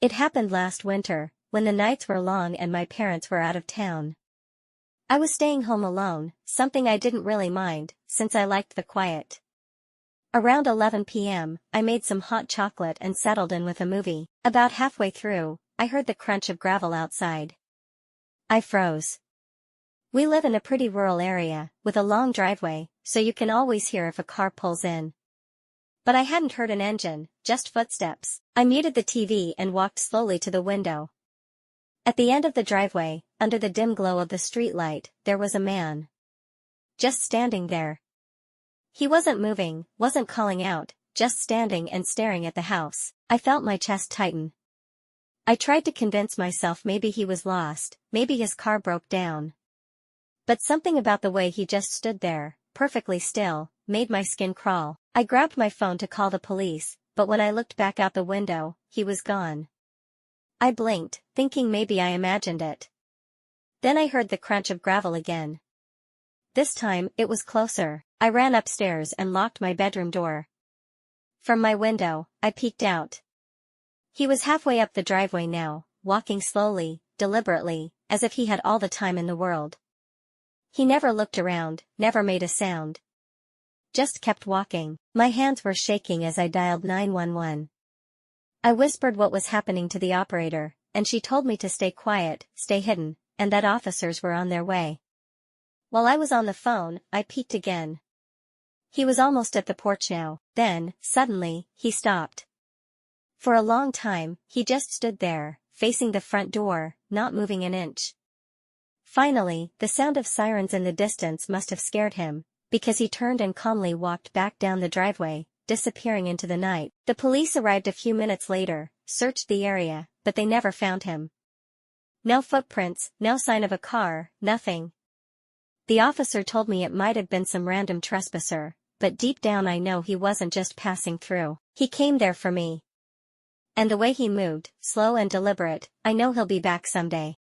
It happened last winter, when the nights were long and my parents were out of town. I was staying home alone, something I didn't really mind, since I liked the quiet. Around 11 p.m., I made some hot chocolate and settled in with a movie. About halfway through, I heard the crunch of gravel outside. I froze. We live in a pretty rural area, with a long driveway, so you can always hear if a car pulls in. But I hadn't heard an engine, just footsteps. I muted the TV and walked slowly to the window. At the end of the driveway, under the dim glow of the streetlight, there was a man. Just standing there. He wasn't moving, wasn't calling out, just standing and staring at the house. I felt my chest tighten. I tried to convince myself maybe he was lost, maybe his car broke down. But something about the way he just stood there, perfectly still, made my skin crawl. I grabbed my phone to call the police, but when I looked back out the window, he was gone. I blinked, thinking maybe I imagined it. Then I heard the crunch of gravel again. This time, it was closer. I ran upstairs and locked my bedroom door. From my window, I peeked out. He was halfway up the driveway now, walking slowly, deliberately, as if he had all the time in the world. He never looked around, never made a sound. Just kept walking. My hands were shaking as I dialed 911. I whispered what was happening to the operator, and she told me to stay quiet, stay hidden, and that officers were on their way. While I was on the phone, I peeked again. He was almost at the porch now. Then, suddenly, he stopped. For a long time, he just stood there, facing the front door, not moving an inch. Finally, the sound of sirens in the distance must have scared him, because he turned and calmly walked back down the driveway, disappearing into the night. The police arrived a few minutes later, searched the area, but they never found him. No footprints, no sign of a car, nothing. The officer told me it might have been some random trespasser, but deep down I know he wasn't just passing through. He came there for me. And the way he moved, slow and deliberate, I know he'll be back someday.